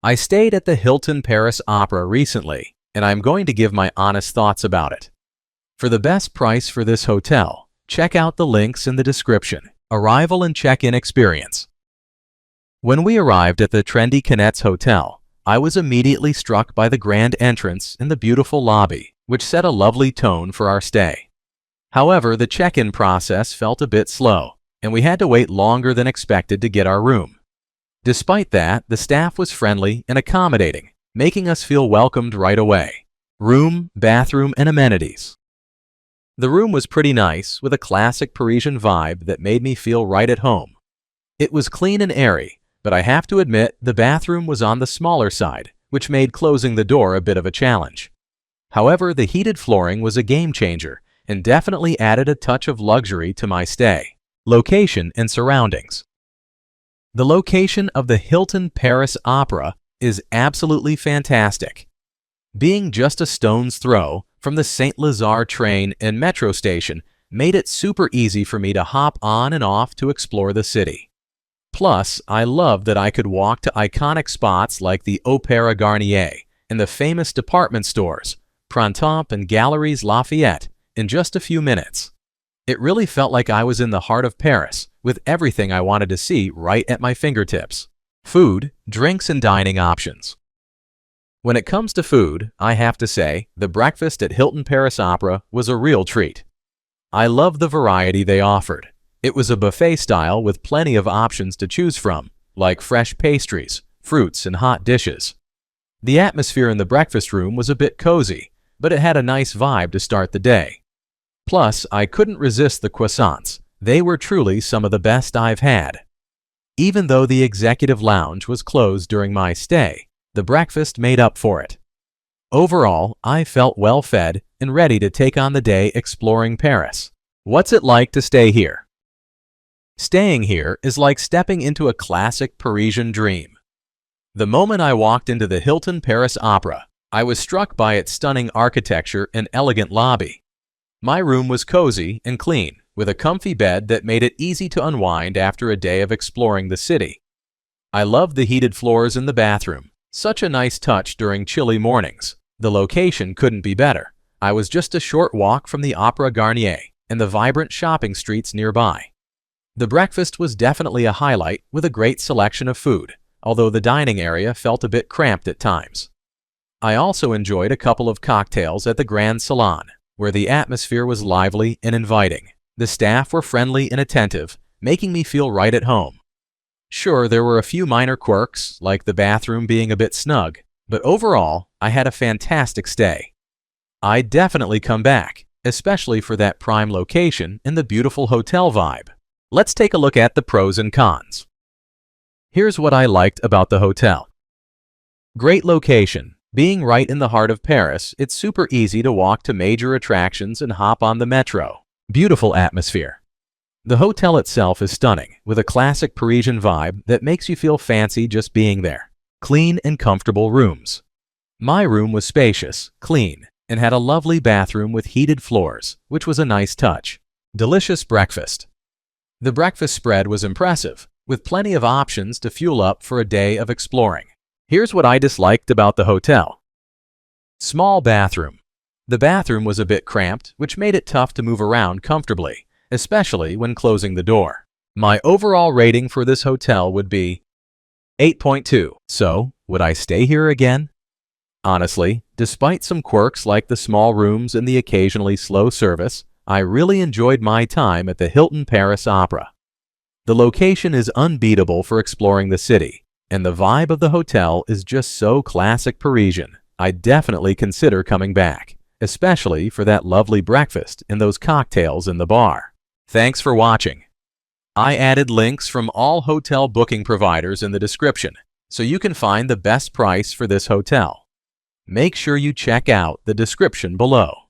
I stayed at the Hilton Paris Opera recently, and I'm going to give my honest thoughts about it. For the best price for this hotel, check out the links in the description. Arrival and check-in experience. When we arrived at the trendy Canet's Hotel, I was immediately struck by the grand entrance and the beautiful lobby, which set a lovely tone for our stay. However, the check-in process felt a bit slow, and we had to wait longer than expected to get our room. Despite that, the staff was friendly and accommodating, making us feel welcomed right away. Room, bathroom, and amenities. The room was pretty nice, with a classic Parisian vibe that made me feel right at home. It was clean and airy, but I have to admit the bathroom was on the smaller side, which made closing the door a bit of a challenge. However, the heated flooring was a game changer and definitely added a touch of luxury to my stay. Location and surroundings. The location of the Hilton Paris Opera is absolutely fantastic. Being just a stone's throw from the Saint Lazare train and metro station made it super easy for me to hop on and off to explore the city. Plus, I loved that I could walk to iconic spots like the Opera Garnier and the famous department stores, Printemps and Galeries Lafayette, in just a few minutes. It really felt like I was in the heart of Paris, with everything I wanted to see right at my fingertips. Food, drinks, and dining options. When it comes to food, I have to say, the breakfast at Hilton Paris Opera was a real treat. I loved the variety they offered. It was a buffet style with plenty of options to choose from, like fresh pastries, fruits, and hot dishes. The atmosphere in the breakfast room was a bit cozy, but it had a nice vibe to start the day. Plus, I couldn't resist the croissants. They were truly some of the best I've had. Even though the executive lounge was closed during my stay, the breakfast made up for it. Overall, I felt well fed and ready to take on the day exploring Paris. What's it like to stay here? Staying here is like stepping into a classic Parisian dream. The moment I walked into the Hilton Paris Opera, I was struck by its stunning architecture and elegant lobby. My room was cozy and clean, with a comfy bed that made it easy to unwind after a day of exploring the city. I loved the heated floors in the bathroom, such a nice touch during chilly mornings. The location couldn't be better. I was just a short walk from the Opera Garnier and the vibrant shopping streets nearby. The breakfast was definitely a highlight with a great selection of food, although the dining area felt a bit cramped at times. I also enjoyed a couple of cocktails at the Grand Salon, where the atmosphere was lively and inviting. The staff were friendly and attentive, making me feel right at home. Sure, there were a few minor quirks, like the bathroom being a bit snug, but overall, I had a fantastic stay. I'd definitely come back, especially for that prime location and the beautiful hotel vibe. Let's take a look at the pros and cons. Here's what I liked about the hotel. Great location. Being right in the heart of Paris, it's super easy to walk to major attractions and hop on the metro. Beautiful atmosphere. The hotel itself is stunning, with a classic Parisian vibe that makes you feel fancy just being there. Clean and comfortable rooms. My room was spacious, clean, and had a lovely bathroom with heated floors, which was a nice touch. Delicious breakfast. The breakfast spread was impressive, with plenty of options to fuel up for a day of exploring. Here's what I disliked about the hotel. Small bathroom. The bathroom was a bit cramped, which made it tough to move around comfortably, especially when closing the door. My overall rating for this hotel would be 8.2. So, would I stay here again? Honestly, despite some quirks like the small rooms and the occasionally slow service, I really enjoyed my time at the Hilton Paris Opera. The location is unbeatable for exploring the city, and the vibe of the hotel is just so classic Parisian. I'd definitely consider coming back, especially for that lovely breakfast and those cocktails in the bar. Thanks for watching. I added links from all hotel booking providers in the description, so you can find the best price for this hotel. Make sure you check out the description below.